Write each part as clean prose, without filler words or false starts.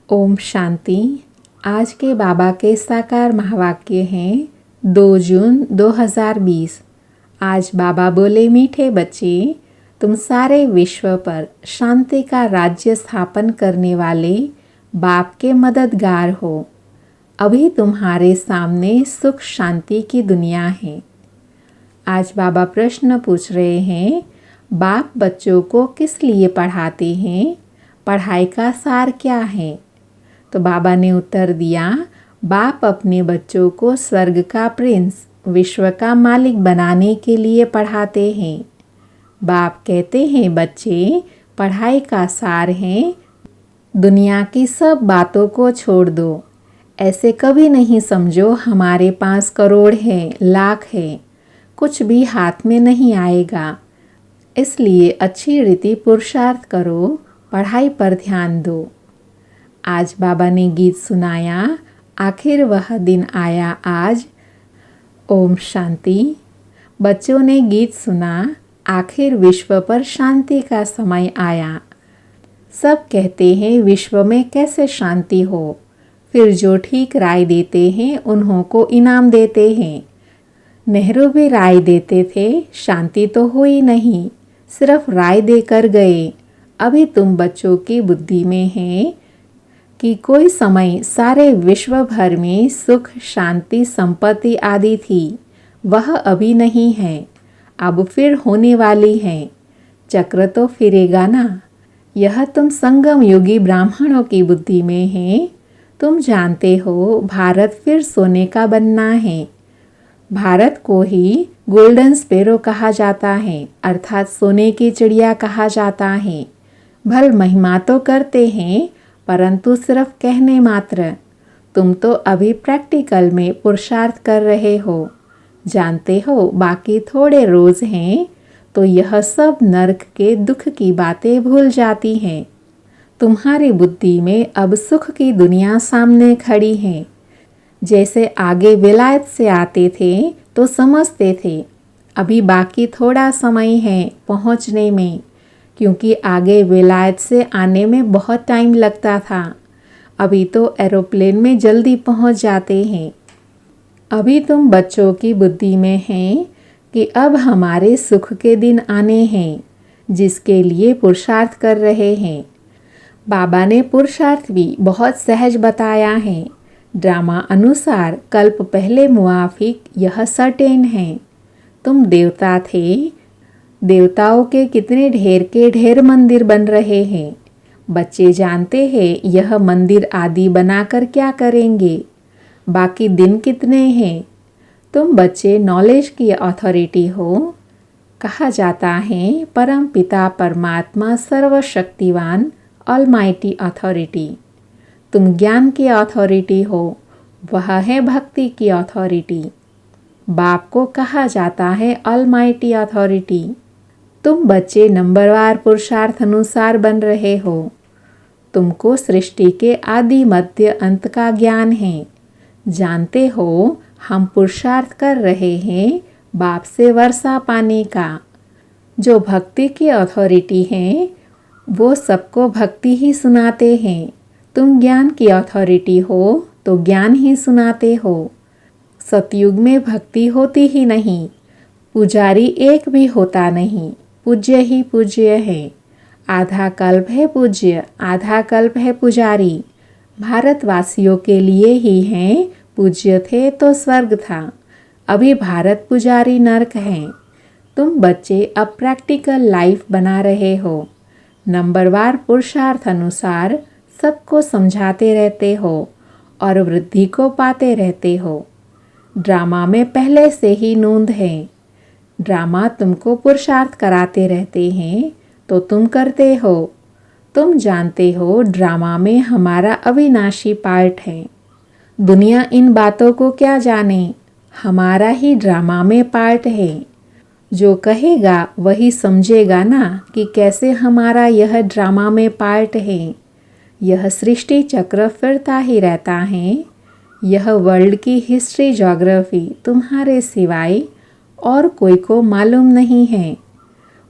ओम शांति। आज के बाबा के साकार महावाक्य हैं 2 जून 2020। आज बाबा बोले, मीठे बच्चे, तुम सारे विश्व पर शांति का राज्य स्थापन करने वाले बाप के मददगार हो। अभी तुम्हारे सामने सुख शांति की दुनिया है। आज बाबा प्रश्न पूछ रहे हैं, बाप बच्चों को किस लिए पढ़ाते हैं? पढ़ाई का सार क्या है? तो बाबा ने उत्तर दिया, बाप अपने बच्चों को स्वर्ग का प्रिंस, विश्व का मालिक बनाने के लिए पढ़ाते हैं। बाप कहते हैं, बच्चे, पढ़ाई का सार है दुनिया की सब बातों को छोड़ दो। ऐसे कभी नहीं समझो हमारे पास करोड़ है, लाख है, कुछ भी हाथ में नहीं आएगा। इसलिए अच्छी रीति पुरुषार्थ करो, पढ़ाई पर ध्यान दो। आज बाबा ने गीत सुनाया, आखिर वह दिन आया आज। ओम शांति। बच्चों ने गीत सुना, आखिर विश्व पर शांति का समय आया। सब कहते हैं विश्व में कैसे शांति हो, फिर जो ठीक राय देते हैं उन्हों को इनाम देते हैं। नेहरू भी राय देते थे, शांति तो हुई नहीं, सिर्फ राय देकर गए। अभी तुम बच्चों की बुद्धि में है कि कोई समय सारे विश्व भर में सुख, शांति, संपत्ति आदि थी, वह अभी नहीं है, अब फिर होने वाली है। चक्र तो फिरेगा ना। यह तुम संगम युगी ब्राह्मणों की बुद्धि में है। तुम जानते हो भारत फिर सोने का बनना है। भारत को ही गोल्डन स्पेरो कहा जाता है, अर्थात सोने की चिड़िया कहा जाता है। भल महिमा तो करते हैं, परंतु सिर्फ कहने मात्र। तुम तो अभी प्रैक्टिकल में पुरुषार्थ कर रहे हो। जानते हो बाकी थोड़े रोज हैं तो यह सब नरक के दुख की बातें भूल जाती हैं। तुम्हारी बुद्धि में अब सुख की दुनिया सामने खड़ी है। जैसे आगे विलायत से आते थे तो समझते थे, अभी बाकी थोड़ा समय है पहुंचने में, क्योंकि आगे विलायत से आने में बहुत टाइम लगता था। अभी तो एरोप्लेन में जल्दी पहुंच जाते हैं। अभी तुम बच्चों की बुद्धि में हैं कि अब हमारे सुख के दिन आने हैं, जिसके लिए पुरुषार्थ कर रहे हैं। बाबा ने पुरुषार्थ भी बहुत सहज बताया है। ड्रामा अनुसार कल्प पहले मुआफिक यह सर्टेन है। तुम देवता थे, देवताओं के कितने ढेर के ढेर मंदिर बन रहे हैं। बच्चे जानते हैं यह मंदिर आदि बनाकर क्या करेंगे, बाकी दिन कितने हैं। तुम बच्चे नॉलेज की अथॉरिटी हो। कहा जाता है परम पिता परमात्मा सर्वशक्तिवान ऑलमाइटी अथॉरिटी। तुम ज्ञान की अथॉरिटी हो, वह है भक्ति की अथॉरिटी। बाप को कहा जाता है ऑलमाइटी अथॉरिटी। तुम बच्चे नंबरवार पुरुषार्थ अनुसार बन रहे हो। तुमको सृष्टि के आदि मध्य अंत का ज्ञान है। जानते हो हम पुरुषार्थ कर रहे हैं बाप से वर्षा पाने का। जो भक्ति की अथॉरिटी है वो सबको भक्ति ही सुनाते हैं। तुम ज्ञान की अथॉरिटी हो तो ज्ञान ही सुनाते हो। सतयुग में भक्ति होती ही नहीं, पुजारी एक भी होता नहीं, पूज्य ही पूज्य है। आधा कल्प है पूज्य, आधा कल्प है पुजारी। भारतवासियों के लिए ही हैं, पूज्य थे तो स्वर्ग था, अभी भारत पुजारी नरक है। तुम बच्चे अब प्रैक्टिकल लाइफ बना रहे हो। नंबरवार पुरुषार्थ अनुसार सबको समझाते रहते हो और वृद्धि को पाते रहते हो। ड्रामा में पहले से ही नूंद है। ड्रामा तुमको पुरुषार्थ कराते रहते हैं तो तुम करते हो। तुम जानते हो ड्रामा में हमारा अविनाशी पार्ट है। दुनिया इन बातों को क्या जाने, हमारा ही ड्रामा में पार्ट है। जो कहेगा वही समझेगा ना कि कैसे हमारा यह ड्रामा में पार्ट है। यह सृष्टि चक्र फिरता ही रहता है। यह वर्ल्ड की हिस्ट्री ज्योग्राफी तुम्हारे सिवाय और कोई को मालूम नहीं है।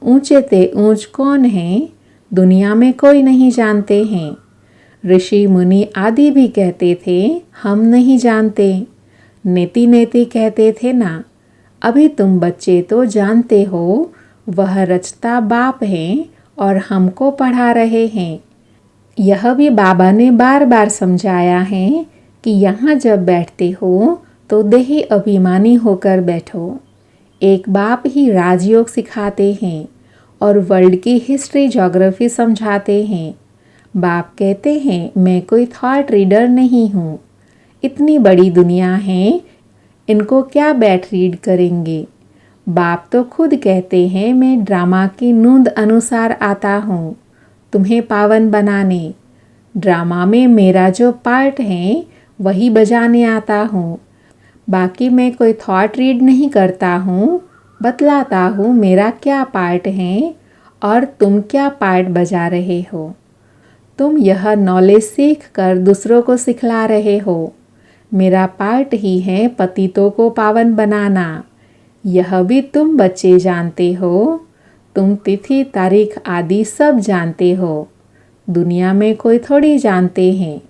ऊंचे ते ऊंच कौन है, दुनिया में कोई नहीं जानते हैं। ऋषि मुनि आदि भी कहते थे हम नहीं जानते। नेति नेति कहते थे ना। अभी तुम बच्चे तो जानते हो वह रचता बाप हैं और हमको पढ़ा रहे हैं। यह भी बाबा ने बार बार समझाया है कि यहाँ जब बैठते हो तो देही अभिमानी होकर बैठो। एक बाप ही राजयोग सिखाते हैं और वर्ल्ड की हिस्ट्री ज्योग्राफी समझाते हैं। बाप कहते हैं मैं कोई थॉट रीडर नहीं हूँ। इतनी बड़ी दुनिया है, इनको क्या बैठ रीड करेंगे। बाप तो खुद कहते हैं मैं ड्रामा की नूंद अनुसार आता हूँ तुम्हें पावन बनाने। ड्रामा में मेरा जो पार्ट है वही बजाने आता हूँ। बाकी मैं कोई थॉट रीड नहीं करता हूँ, बतलाता हूँ मेरा क्या पार्ट है और तुम क्या पार्ट बजा रहे हो। तुम यह नॉलेज सीख कर दूसरों को सिखला रहे हो। मेरा पार्ट ही है पतितों को पावन बनाना। यह भी तुम बच्चे जानते हो। तुम तिथि तारीख आदि सब जानते हो। दुनिया में कोई थोड़ी जानते हैं।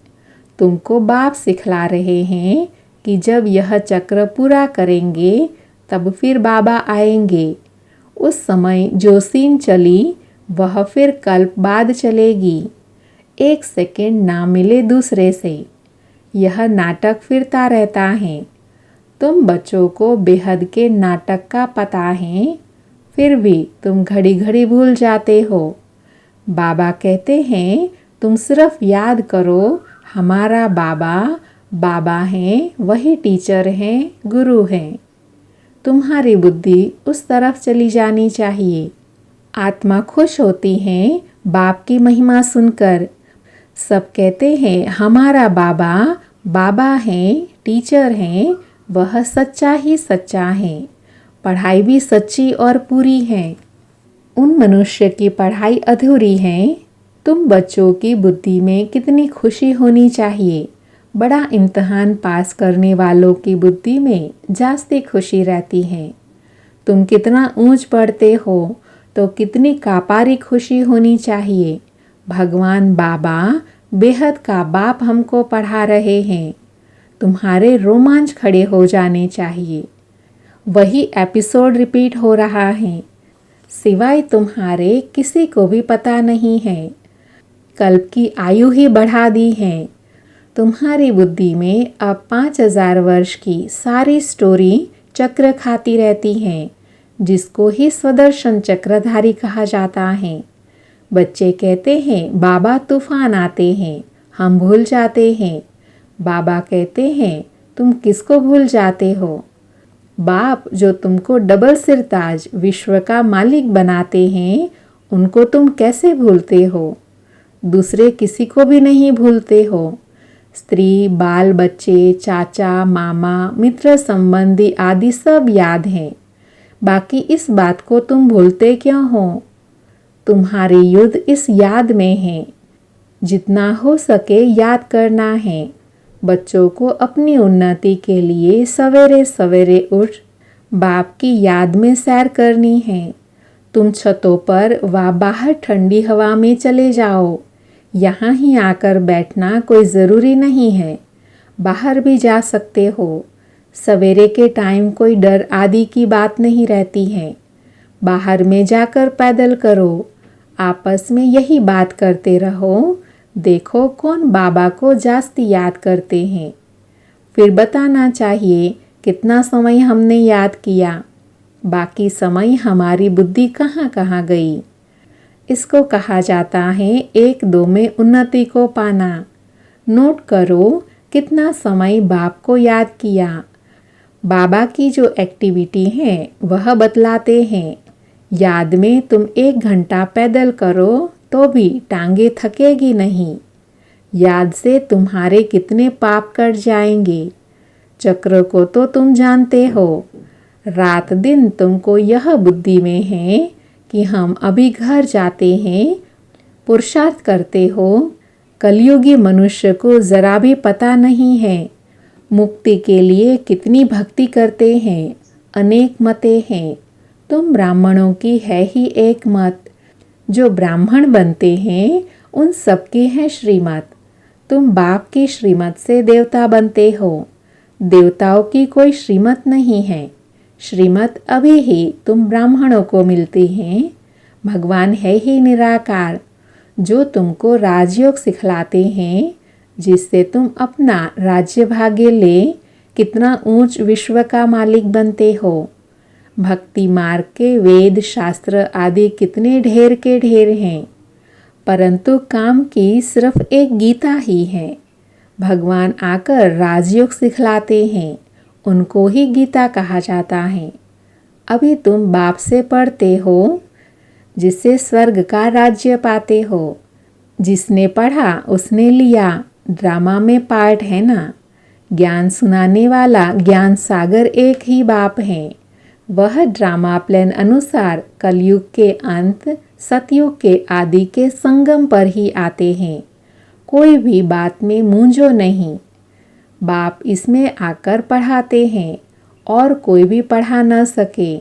तुमको बाप सिखला रहे हैं कि जब यह चक्र पूरा करेंगे तब फिर बाबा आएंगे। उस समय जो सीन चली वह फिर कल्प बाद चलेगी। एक सेकंड ना मिले दूसरे से। यह नाटक फिरता रहता है। तुम बच्चों को बेहद के नाटक का पता है, फिर भी तुम घड़ी घड़ी भूल जाते हो। बाबा कहते हैं तुम सिर्फ याद करो हमारा बाबा बाबा हैं, वही टीचर हैं, गुरु हैं। तुम्हारी बुद्धि उस तरफ चली जानी चाहिए। आत्मा खुश होती है बाप की महिमा सुनकर। सब कहते हैं हमारा बाबा बाबा हैं, टीचर हैं, वह सच्चा ही सच्चा है। पढ़ाई भी सच्ची और पूरी है। उन मनुष्य की पढ़ाई अधूरी है। तुम बच्चों की बुद्धि में कितनी खुशी होनी चाहिए। बड़ा इम्तहान पास करने वालों की बुद्धि में जास्ती खुशी रहती है। तुम कितना ऊंच पढ़ते हो तो कितनी कापारी खुशी होनी चाहिए। भगवान बाबा बेहद का बाप हमको पढ़ा रहे हैं। तुम्हारे रोमांच खड़े हो जाने चाहिए। वही एपिसोड रिपीट हो रहा है, सिवाय तुम्हारे किसी को भी पता नहीं है। कल्प की आयु ही बढ़ा दी है। तुम्हारी बुद्धि में अब 5000 वर्ष की सारी स्टोरी चक्र खाती रहती हैं, जिसको ही स्वदर्शन चक्रधारी कहा जाता है। बच्चे कहते हैं बाबा तूफान आते हैं, हम भूल जाते हैं। बाबा कहते हैं तुम किसको भूल जाते हो। बाप जो तुमको डबल सिरताज विश्व का मालिक बनाते हैं, उनको तुम कैसे भूलते हो। दूसरे किसी को भी नहीं भूलते हो। स्त्री, बाल बच्चे, चाचा, मामा, मित्र संबंधी आदि सब याद हैं। बाकी इस बात को तुम भूलते क्यों हो। तुम्हारी युद्ध इस याद में है। जितना हो सके याद करना है। बच्चों को अपनी उन्नति के लिए सवेरे सवेरे उठ बाप की याद में सैर करनी है। तुम छतों पर व बाहर ठंडी हवा में चले जाओ। यहाँ ही आकर बैठना कोई ज़रूरी नहीं है। बाहर भी जा सकते हो। सवेरे के टाइम कोई डर आदि की बात नहीं रहती है। बाहर में जाकर पैदल करो। आपस में यही बात करते रहो। देखो कौन बाबा को जास्ती याद करते हैं। फिर बताना चाहिए कितना समय हमने याद किया। बाकी समय हमारी बुद्धि कहाँ कहाँ गई। इसको कहा जाता है 1-2 में उन्नति को पाना। नोट करो कितना समय बाप को याद किया। बाबा की जो एक्टिविटी है वह बतलाते हैं। याद में तुम 1 घंटा पैदल करो तो भी टांगे थकेगी नहीं। याद से तुम्हारे कितने पाप कट जाएंगे। चक्र को तो तुम जानते हो। रात दिन तुमको यह बुद्धि में है कि हम अभी घर जाते हैं। पुरुषार्थ करते हो। कलयुगी मनुष्य को ज़रा भी पता नहीं है मुक्ति के लिए कितनी भक्ति करते हैं। अनेक मतें हैं। तुम ब्राह्मणों की है ही एक मत। जो ब्राह्मण बनते हैं उन सबकी है श्रीमत। तुम बाप की श्रीमत से देवता बनते हो। देवताओं की कोई श्रीमत नहीं है। श्रीमत अभी ही तुम ब्राह्मणों को मिलती हैं। भगवान है ही निराकार, जो तुमको राजयोग सिखलाते हैं, जिससे तुम अपना राज्य भाग्य ले कितना ऊंच विश्व का मालिक बनते हो। भक्ति मार्ग के वेद शास्त्र आदि कितने ढेर के ढेर हैं, परंतु काम की सिर्फ एक गीता ही है। भगवान आकर राजयोग सिखलाते हैं, उनको ही गीता कहा जाता है। अभी तुम बाप से पढ़ते हो, जिससे स्वर्ग का राज्य पाते हो। जिसने पढ़ा उसने लिया, ड्रामा में पार्ट है ना। ज्ञान सुनाने वाला ज्ञान सागर एक ही बाप है। वह ड्रामा प्लान अनुसार कलयुग के अंत, सतयुग के आदि के संगम पर ही आते हैं। कोई भी बात में मूंझो नहीं। बाप इसमें आकर पढ़ाते हैं और कोई भी पढ़ा न सके।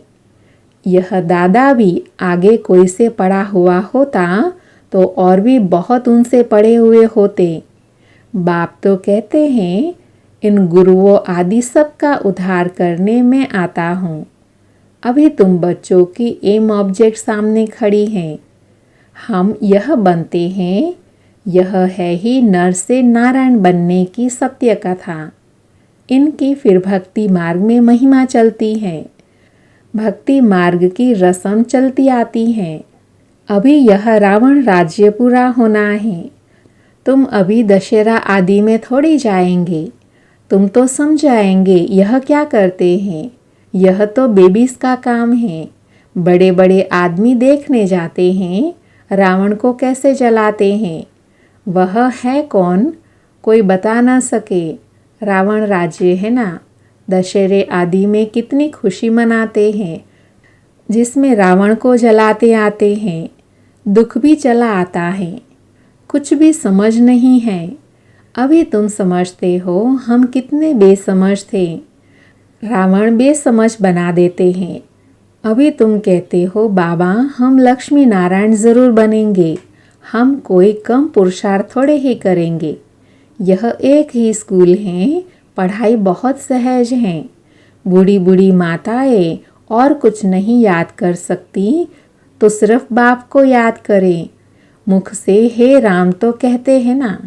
यह दादा भी आगे कोई से पढ़ा हुआ होता तो और भी बहुत उनसे पढ़े हुए होते। बाप तो कहते हैं, इन गुरुओं आदि सबका उद्धार करने में आता हूँ। अभी तुम बच्चों की एम ऑब्जेक्ट सामने खड़ी हैं। हम यह बनते हैं। यह है ही नर से नारायण बनने की सत्य कथा। इनकी फिर भक्ति मार्ग में महिमा चलती है। भक्ति मार्ग की रस्म चलती आती है। अभी यह रावण राज्य पूरा होना है। तुम अभी दशहरा आदि में थोड़ी जाएंगे। तुम तो समझाएंगे यह क्या करते हैं। यह तो बेबीज का काम है। बड़े बड़े आदमी देखने जाते हैं रावण को कैसे जलाते हैं। वह है कौन, कोई बता ना सके। रावण राज्य है ना। दशहरे आदि में कितनी खुशी मनाते हैं, जिसमें रावण को जलाते आते हैं। दुख भी चला आता है। कुछ भी समझ नहीं है। अभी तुम समझते हो हम कितने बेसमझ थे। रावण बेसमझ बना देते हैं। अभी तुम कहते हो बाबा हम लक्ष्मी नारायण ज़रूर बनेंगे। हम कोई कम पुरुषार्थ थोड़े ही करेंगे। यह एक ही स्कूल है। पढ़ाई बहुत सहज है। बूढ़ी बूढ़ी माताएं और कुछ नहीं याद कर सकती तो सिर्फ बाप को याद करें। मुख से हे राम तो कहते हैं ना।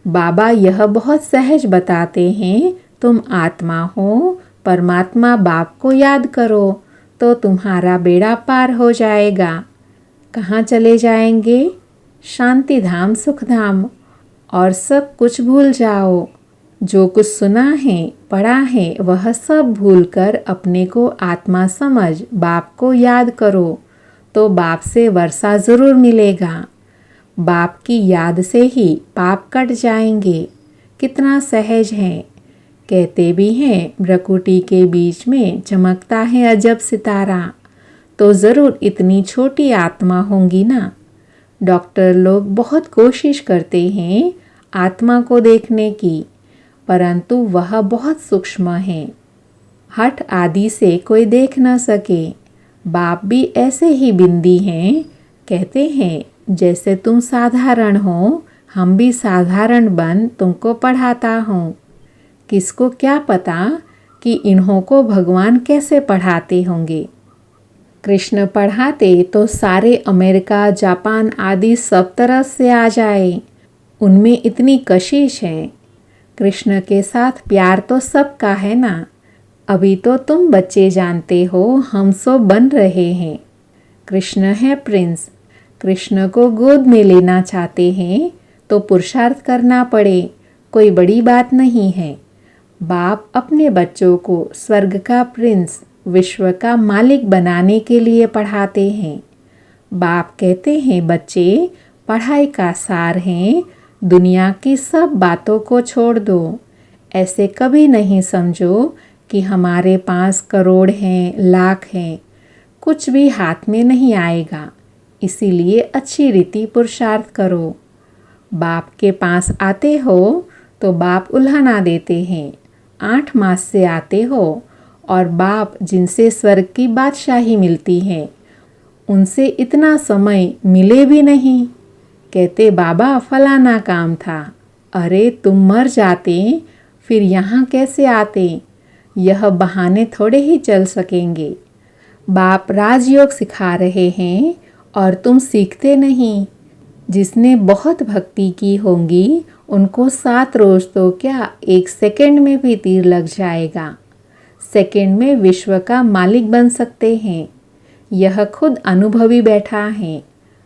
बाबा यह बहुत सहज बताते हैं, तुम आत्मा हो, परमात्मा बाप को याद करो तो तुम्हारा बेड़ा पार हो जाएगा। कहाँ चले जाएंगे? शांति धाम, सुख धाम। और सब कुछ भूल जाओ। जो कुछ सुना है, पढ़ा है, वह सब भूलकर अपने को आत्मा समझ बाप को याद करो तो बाप से वर्षा ज़रूर मिलेगा। बाप की याद से ही पाप कट जाएंगे। कितना सहज है। कहते भी हैं भ्रकुटी के बीच में चमकता है अजब सितारा। तो ज़रूर इतनी छोटी आत्मा होंगी ना। डॉक्टर लोग बहुत कोशिश करते हैं आत्मा को देखने की, परंतु वह बहुत सूक्ष्म है। हठ आदि से कोई देख न सके। बाप भी ऐसे ही बिंदी हैं। कहते हैं जैसे तुम साधारण हो, हम भी साधारण बन तुमको पढ़ाता हूँ। किसको क्या पता कि इन्हों को भगवान कैसे पढ़ाते होंगे। कृष्ण पढ़ाते तो सारे अमेरिका, जापान आदि सब तरफ से आ जाए। उनमें इतनी कशिश है। कृष्ण के साथ प्यार तो सबका है ना। अभी तो तुम बच्चे जानते हो, हम सब बन रहे हैं। कृष्ण है प्रिंस। कृष्ण को गोद में लेना चाहते हैं तो पुरुषार्थ करना पड़े, कोई बड़ी बात नहीं है। बाप अपने बच्चों को स्वर्ग का प्रिंस, विश्व का मालिक बनाने के लिए पढ़ाते हैं। बाप कहते हैं बच्चे पढ़ाई का सार है, दुनिया की सब बातों को छोड़ दो। ऐसे कभी नहीं समझो कि हमारे पास करोड़ हैं, लाख हैं। कुछ भी हाथ में नहीं आएगा। इसीलिए अच्छी रीति पुरुषार्थ करो। बाप के पास आते हो तो बाप उल्हाना देते हैं। 8 मास से आते हो और बाप जिनसे स्वर्ग की बादशाही मिलती है, उनसे इतना समय मिले भी नहीं। कहते बाबा फलाना काम था, अरे तुम मर जाते फिर यहाँ कैसे आते, यह बहाने थोड़े ही चल सकेंगे। बाप राजयोग सिखा रहे हैं और तुम सीखते नहीं। जिसने बहुत भक्ति की होगी उनको 7 रोज तो क्या 1 सेकंड में भी तीर लग जाएगा। सेकंड में विश्व का मालिक बन सकते हैं। यह खुद अनुभवी बैठा है।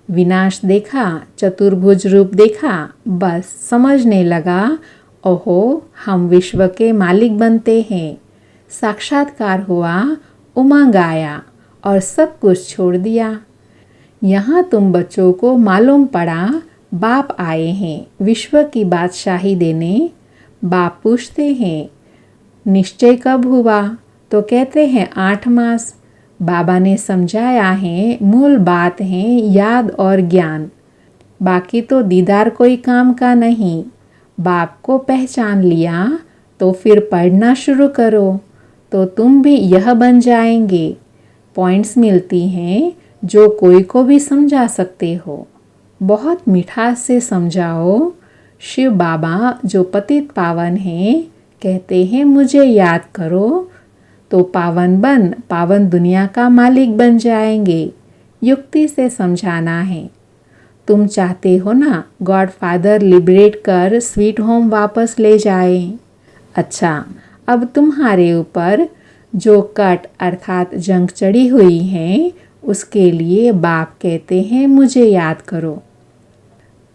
विनाश देखा, चतुर्भुज रूप देखा, बस समझने लगा, ओहो हम विश्व के मालिक बनते हैं। साक्षात्कार हुआ, उमंग आया और सब कुछ छोड़ दिया। यहाँ तुम बच्चों को मालूम पड़ा बाप आए हैं विश्व की बादशाही देने। बाप पूछते हैं निश्चय कब हुआ, तो कहते हैं 8 मास। बाबा ने समझाया है मूल बात है याद और ज्ञान, बाकी तो दीदार कोई काम का नहीं। बाप को पहचान लिया तो फिर पढ़ना शुरू करो तो तुम भी यह बन जाएंगे। पॉइंट्स मिलती हैं जो कोई को भी समझा सकते हो। बहुत मिठास से समझाओ। शिव बाबा जो पतित पावन हैं कहते हैं मुझे याद करो तो पावन दुनिया का मालिक बन जाएंगे। युक्ति से समझाना है। तुम चाहते हो ना गॉड फादर लिबरेट कर स्वीट होम वापस ले जाए। अच्छा, अब तुम्हारे ऊपर जो कट अर्थात जंग चढ़ी हुई है उसके लिए बाप कहते हैं मुझे याद करो।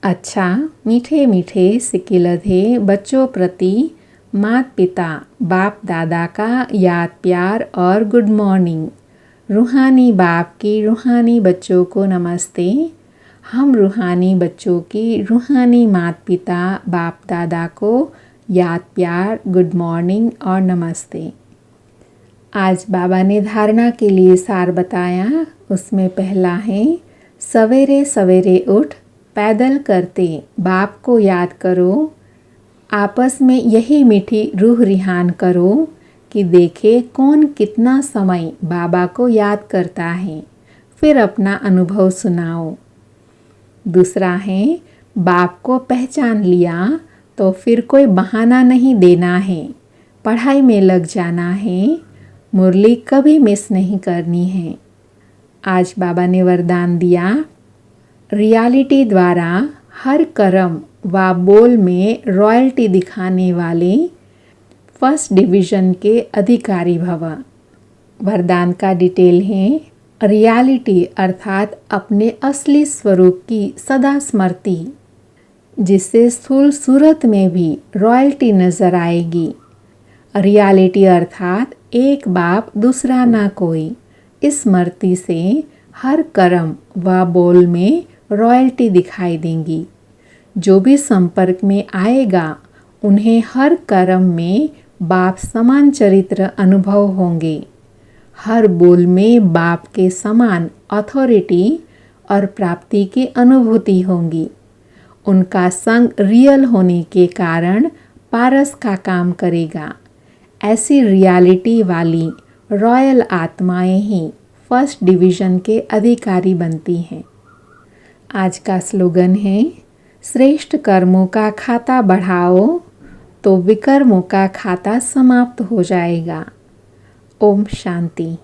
अच्छा, मीठे मीठे सिकिलधे बच्चों प्रति माता पिता बाप दादा का याद प्यार और गुड मॉर्निंग। रूहानी बाप की रूहानी बच्चों को नमस्ते। हम रूहानी बच्चों की रूहानी माता पिता बाप दादा को याद प्यार गुड मॉर्निंग और नमस्ते। आज बाबा ने धारणा के लिए सार बताया। उसमें पहला है सवेरे सवेरे उठ पैदल करते बाप को याद करो। आपस में यही मीठी रूह रिहान करो कि देखे कौन कितना समय बाबा को याद करता है, फिर अपना अनुभव सुनाओ। दूसरा है बाप को पहचान लिया तो फिर कोई बहाना नहीं देना है, पढ़ाई में लग जाना है, मुरली कभी मिस नहीं करनी है। आज बाबा ने वरदान दिया रियलिटी द्वारा हर कर्म व बोल में रॉयल्टी दिखाने वाले फर्स्ट डिवीज़न के अधिकारी भव। वरदान का डिटेल है रियलिटी अर्थात अपने असली स्वरूप की सदा स्मृति, जिससे स्थूल सूरत में भी रॉयल्टी नजर आएगी। रियलिटी अर्थात एक बाप दूसरा ना कोई। इस स्मृति से हर कर्म व बोल में रॉयल्टी दिखाई देंगी। जो भी संपर्क में आएगा उन्हें हर कर्म में बाप समान चरित्र अनुभव होंगे। हर बोल में बाप के समान अथॉरिटी और प्राप्ति की अनुभूति होंगी। उनका संग रियल होने के कारण पारस का काम करेगा। ऐसी रियलिटी वाली रॉयल आत्माएं ही फर्स्ट डिवीज़न के अधिकारी बनती हैं। आज का स्लोगन है श्रेष्ठ कर्मों का खाता बढ़ाओ तो विकर्मों का खाता समाप्त हो जाएगा। ओम शांति।